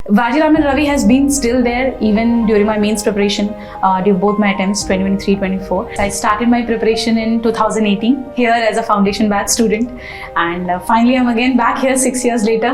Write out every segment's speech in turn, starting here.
Vajiraman Ravi has been still there even during my mains preparation, during both my attempts 2023-24. I started my preparation in 2018 here as a foundation batch student, and finally I'm again back here 6 years later.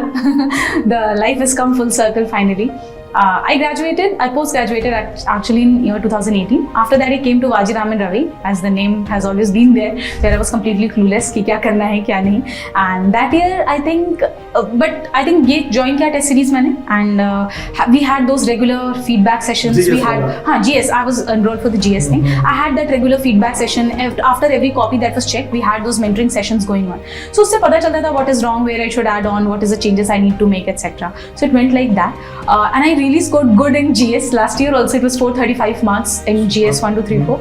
The life has come full circle finally. I post-graduated actually in year 2018. After that I came to Vajiraman Ravi, as the name has always been there, where I was completely clueless कि क्या करना है क्या नहीं. And that year I think ये join किया test series मैंने, and we had those regular feedback sessions. GS we had GS. I was enrolled for the GS thing. I had that regular feedback session after every copy that was checked. We had those mentoring sessions going on. So उससे पता चलता था what is wrong, where I should add on, what is the changes I need to make, etc. So it went like that, and I really scored good in GS last year. Also, it was 435 marks in GS 1, 2, 3, 4.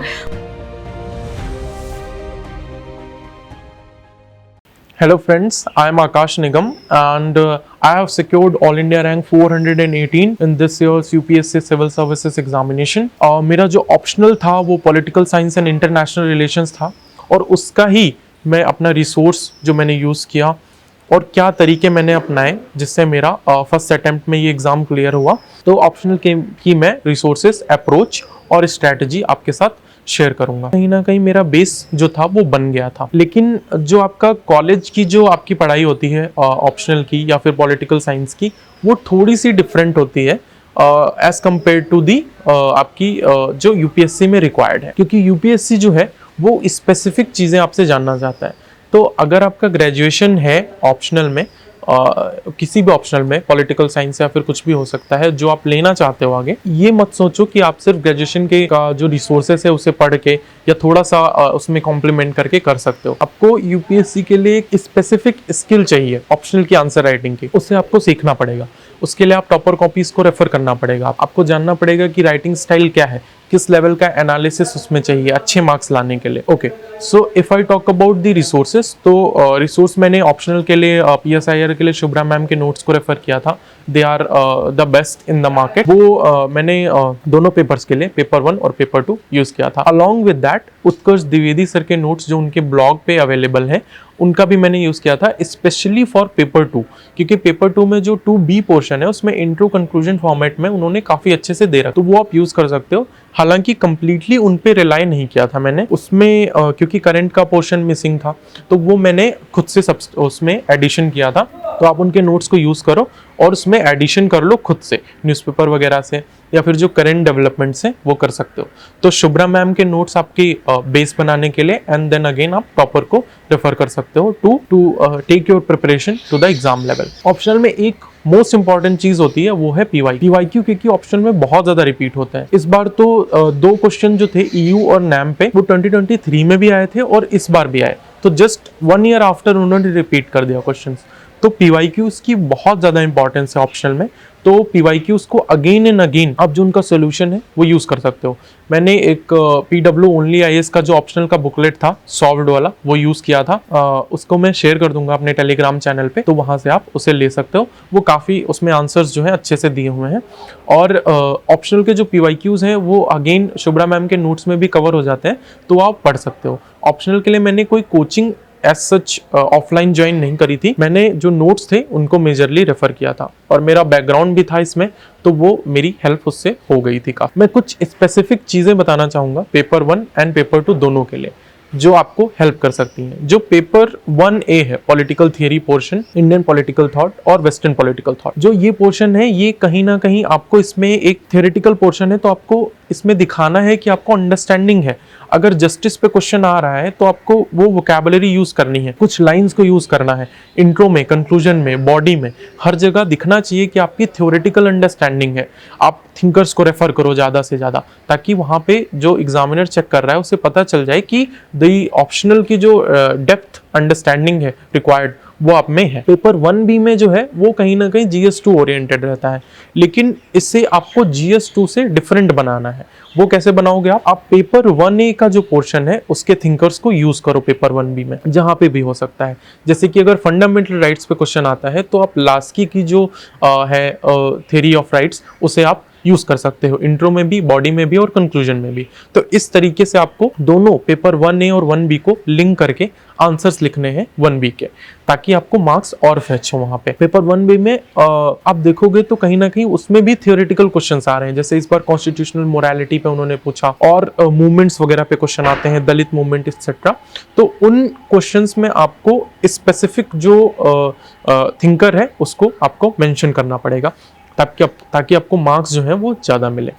Hello friends, I am Akash Nigam and I have secured All India rank 418 in this year's UPSC Civil Services examination. मेरा जो optional था वो political science and international relations था, और उसका ही मैं अपना resource जो मैंने यूज़ किया और क्या तरीके मैंने अपनाए जिससे मेरा फर्स्ट अटेम्प्ट में ये एग्ज़ाम क्लियर हुआ, तो ऑप्शनल की मैं रिसोर्सेज, अप्रोच और स्ट्रैटेजी आपके साथ शेयर करूंगा. कहीं ना कहीं मेरा बेस जो था वो बन गया था, लेकिन जो आपका कॉलेज की जो आपकी पढ़ाई होती है ऑप्शनल की या फिर पॉलिटिकल साइंस की, वो थोड़ी सी डिफरेंट होती है एज कम्पेयर टू दी आपकी जो यूपीएससी में रिक्वायर्ड है, क्योंकि यूपीएससी जो है वो स्पेसिफिक चीज़ें आपसे जानना चाहता है. तो अगर आपका ग्रेजुएशन है ऑप्शनल में, किसी भी ऑप्शनल में, पॉलिटिकल साइंस या फिर कुछ भी हो सकता है जो आप लेना चाहते हो आगे, ये मत सोचो कि आप सिर्फ ग्रेजुएशन के का जो रिसोर्सेस है उसे पढ़ के या थोड़ा सा उसमें कॉम्प्लीमेंट करके कर सकते हो. आपको यूपीएससी के लिए एक स्पेसिफिक स्किल चाहिए ऑप्शनल की आंसर राइटिंग की, उससे आपको सीखना पड़ेगा. उसके लिए आप टॉपर कॉपीज को रेफर करना पड़ेगा. आपको जानना पड़ेगा कि राइटिंग स्टाइल क्या है, किस लेवल का एनालिसिस उसमें चाहिए अच्छे मार्क्स लाने के लिए. Okay, so if I talk about the resources, तो रिसोर्स मैंने ऑप्शनल के लिए PSIR के लिए शुभ्रा मैम के नोट्स को रेफर किया था. They are the best in the market. वो मैंने दोनों पेपर्स के लिए, पेपर 1 और पेपर 2 यूज किया था. Along with that Utkarsh Dwivedi sir के नोट्स जो उनके ब्लॉग पे अवेलेबल है, उनका भी मैंने यूज़ किया था स्पेशली फॉर पेपर 2, क्योंकि पेपर 2 में जो 2B पोर्शन है उसमें इंट्रो कंक्लूजन फॉर्मेट में उन्होंने काफ़ी अच्छे से दे रखा, तो वो आप यूज़ कर सकते हो. हालांकि कंप्लीटली उन पे रिलाई नहीं किया था मैंने उसमें, क्योंकि करंट का पोर्शन मिसिंग था, तो वो मैंने खुद से उसमें एडिशन किया था. तो आप उनके नोट्स को यूज़ करो और उसमें एडिशन कर लो खुद से, न्यूज़पेपर वगैरह से, या फिर जो करंट डेवलपमेंट्स हैं वो कर सकते हो. तो शुभ्रा मैम के नोट्स आपकी बेस बनाने के लिए, एंड देन अगेन आप टॉपर को रेफर कर सकते हो to take your preparation to the exam level. Optional में एक मोस्ट इंपॉर्टेंट चीज होती है वो है पीवाईक्यू, क्योंकि ऑप्शनल में बहुत ज्यादा रिपीट होता है. इस बार तो 2 क्वेश्चन जो थे EU और NAM पे, वो 2023 में भी आए थे और इस बार भी आए, तो जस्ट 1 ईयर आफ्टर उन्होंने रिपीट कर दिया क्वेश्चंस. तो पीवाईक्यूज की बहुत ज़्यादा इंपॉर्टेंस है ऑप्शनल में. तो पीवाईक्यूज को अगेन एंड अगेन आप जो उनका सोल्यूशन है वो यूज़ कर सकते हो. मैंने एक PW ओनली IAS का जो ऑप्शनल का बुकलेट था सॉल्व्ड वाला, वो यूज़ किया था. उसको मैं शेयर कर दूंगा अपने टेलीग्राम चैनल पे, तो वहाँ से आप उसे ले सकते हो. वो काफ़ी उसमें आंसर्स जो है अच्छे से दिए हुए हैं. और ऑप्शनल के जो पीवाईक्यूज हैं वो अगेन शुभ्रा मैम के नोट्स में भी कवर हो जाते हैं, तो आप पढ़ सकते हो. ऑप्शनल के लिए मैंने कोई coaching as such offline join नहीं करी थी. मैंने जो नोट्स थे उनको मेजरली रेफर किया था, और मेरा बैकग्राउंड भी था इसमें, तो वो मेरी हेल्प उससे हो गई थी काफी. मैं कुछ स्पेसिफिक चीजें बताना चाहूंगा पेपर 1 एंड पेपर 2 दोनों के लिए, जो आपको हेल्प कर सकती हैं. जो पेपर 1A है, political theory portion, Indian political thought और वेस्टर्न पॉलिटिकल थॉट, जो ये पोर्शन है ये कहीं ना कहीं आपको इसमें एक थियरेटिकल पोर्शन है, तो आपको इसमें दिखाना है कि आपको अंडरस्टैंडिंग है. अगर जस्टिस पे क्वेश्चन आ रहा है तो आपको वो वोकैबुलरी यूज करनी है, कुछ लाइंस को यूज करना है, इंट्रो में, कंक्लूजन में, बॉडी में, हर जगह दिखना चाहिए कि आपकी थ्योरेटिकल अंडरस्टैंडिंग है. आप थिंकर्स को रेफर करो ज़्यादा से ज़्यादा, ताकि वहाँ पे जो एग्जामिनर चेक कर रहा है उसे पता चल जाए कि द ऑप्शनल की जो डेप्थ अंडरस्टैंडिंग है रिक्वायर्ड वो आप में है. पेपर 1B में जो है वो कहीं ना कहीं GS2 ओरिएंटेड रहता है, लेकिन इससे आपको GS2 से डिफरेंट बनाना है. वो कैसे बनाओगे आप पेपर 1A का जो पोर्शन है उसके थिंकर्स को यूज करो पेपर 1B में, जहाँ पे भी हो सकता है. जैसे कि अगर फंडामेंटल राइट्स पे क्वेश्चन आता है तो आप लास्की की जो है थ्योरी ऑफ राइट्स, उसे आप यूज कर सकते हो, इंट्रो में भी, बॉडी में भी और कंक्लूजन में भी। तो इस तरीके से आपको दोनों पेपर 1A और 1B को लिंक करके आंसर्स लिखने हैं 1B के, ताकि आपको मार्क्स और फेच हो वहां पे। पेपर 1B में आप देखोगे तो कहीं ना कहीं उसमें भी थियोरेटिकल क्वेश्चंस आ रहे हैं, जैसे इस बार कॉन्स्टिट्यूशनल मोरालिटी पे उन्होंने पूछा और मूवमेंट्स वगैरह पे क्वेश्चन आते हैं, दलित मूवमेंट एक्सेट्रा। तो उन क्वेश्चंस में आपको स्पेसिफिक जो थिंकर है उसको आपको मेंशन करना पड़ेगा, ताकि आपको मार्क्स जो है वो ज्यादा मिले।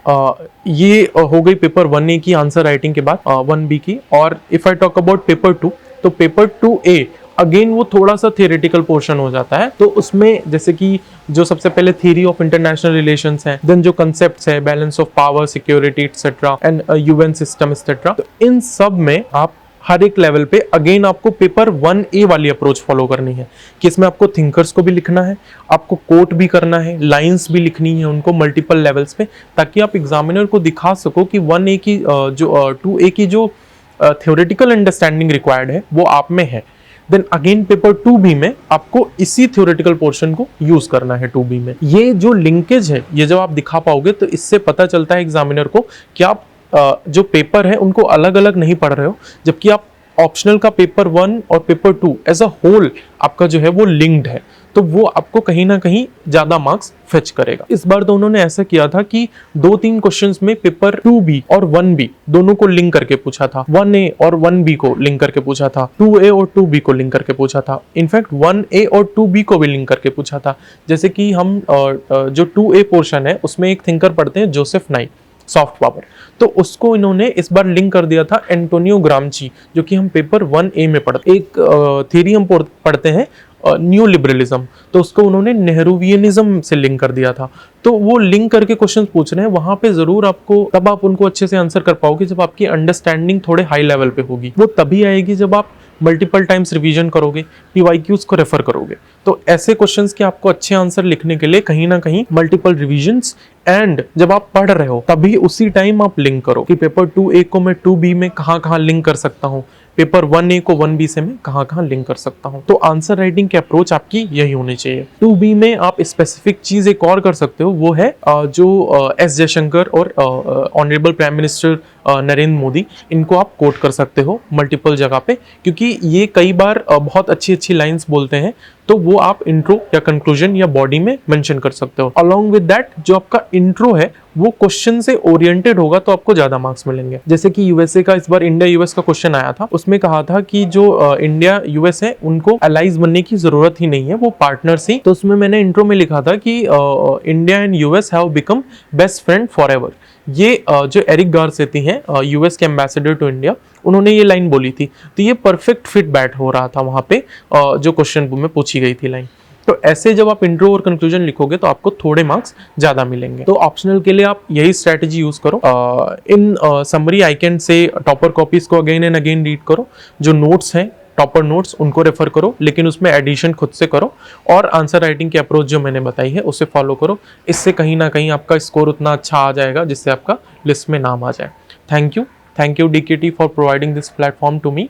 ये हो गई पेपर 1A की आंसर राइटिंग के बाद 1B की। और if I talk about paper 2, तो पेपर 2A अगेन वो थोड़ा सा थियोरेटिकल पोर्शन हो जाता है। तो उसमें जैसे कि जो सबसे पहले थ्योरी ऑफ इंटरनेशनल रिलेशंस है, देन जो कंसेप्ट्स है, balance of power, security etcetera and UN system etcetera, तो इन सब में आप हर एक लेवल पे अगेन आपको पेपर 1A वाली अप्रोच फॉलो करनी है, कि इसमें आपको थिंकर्स को भी लिखना है, आपको कोट भी करना है, लाइंस भी लिखनी है उनको मल्टीपल लेवल्स पे, ताकि आप एग्जामिनर को दिखा सको कि 1A की 2A की जो थ्योरेटिकल अंडरस्टैंडिंग रिक्वायर्ड है वो आप में है। देन अगेन पेपर 2B में आपको इसी थ्योरेटिकल पोर्शन को यूज करना है 2B में। ये जो लिंकेज है, ये जब आप दिखा पाओगे तो इससे पता चलता है एग्जामिनर को कि आप जो पेपर है उनको अलग अलग नहीं पढ़ रहे हो, जबकि आप ऑप्शनल का पेपर 1 और पेपर 2 एज अ होल आपका जो है वो लिंक्ड है, तो वो आपको कहीं ना कहीं ज्यादा मार्क्स फेच करेगा। इस बार तो उन्होंने ऐसा किया था कि 2-3 क्वेश्चंस में पेपर 2B और 1B दोनों को लिंक करके पूछा था, 1A और 1B को लिंक करके पूछा था, 2A और 2B को लिंक करके पूछा था, इनफैक्ट 1A और 2B को भी लिंक करके पूछा था। जैसे कि हम जो 2A पोर्शन है उसमें एक थिंकर पढ़ते हैं जोसेफ नाइट, सॉफ्ट पावर, तो उसको इन्होंने इस बार लिंक कर दिया था एंटोनियो ग्रामची, जो कि हम पेपर 1A में पढ़ते। एक थ्योरी हम पढ़ते हैं न्यू लिबरलिज्म, तो उसको उन्होंने नेहरूवियनिज्म से लिंक कर दिया था। तो वो लिंक करके क्वेश्चंस पूछ रहे हैं, वहां पे जरूर आपको, तब आप उनको अच्छे से आंसर कर पाओगे जब आपकी अंडरस्टैंडिंग थोड़े हाई लेवल पे होगी। वो तभी आएगी जब आप मल्टीपल टाइम्स रिवीजन करोगे, पीवाईक्यूज को रेफर करोगे। तो ऐसे क्वेश्चंस के आपको अच्छे आंसर लिखने के लिए कहीं ना कहीं मल्टीपल रिवीजन्स एंड जब आप पढ़ रहे हो तभी उसी टाइम आप लिंक करो कि पेपर 2A को मैं 2B में कहाँ लिंक कर सकता हूँ, पेपर 1A को 1B से मैं कहाँ लिंक कर सकता हूँ। तो आंसर राइटिंग की अप्रोच आपकी यही होनी चाहिए। 2B में आप स्पेसिफिक चीज एक और कर सकते हो, वो है जो एस जयशंकर और honourable prime minister Narendra Modi, इनको आप कोट कर सकते हो मल्टीपल जगह पे, क्योंकि ये कई बार बहुत अच्छी लाइंस बोलते हैं, तो वो आप इंट्रो या कंक्लूजन या बॉडी में मेंशन कर सकते हो। अलॉन्ग विद दैट जो आपका इंट्रो है वो क्वेश्चन से ओरिएंटेड होगा, तो आपको ज्यादा मार्क्स मिलेंगे। जैसे कि यूएसए का इस बार इंडिया यूएस का क्वेश्चन आया था, उसमें कहा था कि जो इंडिया यूएस है उनको अलाइज बनने की जरूरत ही नहीं है, वो पार्टनर्स ही। तो उसमें मैंने इंट्रो में लिखा था कि India and US have become best friend for ever. ये जो एरिक गारसेती हैं यूएस के एम्बेसडर टू इंडिया, उन्होंने ये लाइन बोली थी, तो ये परफेक्ट फिट बैट हो रहा था वहां पे जो क्वेश्चन में पूछी गई थी लाइन। तो ऐसे जब आप इंट्रो और कंक्लूजन लिखोगे तो आपको थोड़े मार्क्स ज्यादा मिलेंगे। तो ऑप्शनल के लिए आप यही स्ट्रेटेजी यूज करो। इन summary I can say topper copies को अगेन एंड अगेन रीड करो, जो नोट्स हैं टॉपर नोट्स उनको रेफर करो, लेकिन उसमें एडिशन खुद से करो, और आंसर राइटिंग की अप्रोच जो मैंने बताई है उसे फॉलो करो। इससे कहीं ना कहीं आपका स्कोर उतना अच्छा आ जाएगा जिससे आपका लिस्ट में नाम आ जाए। Thank you DKT for providing this platform to me.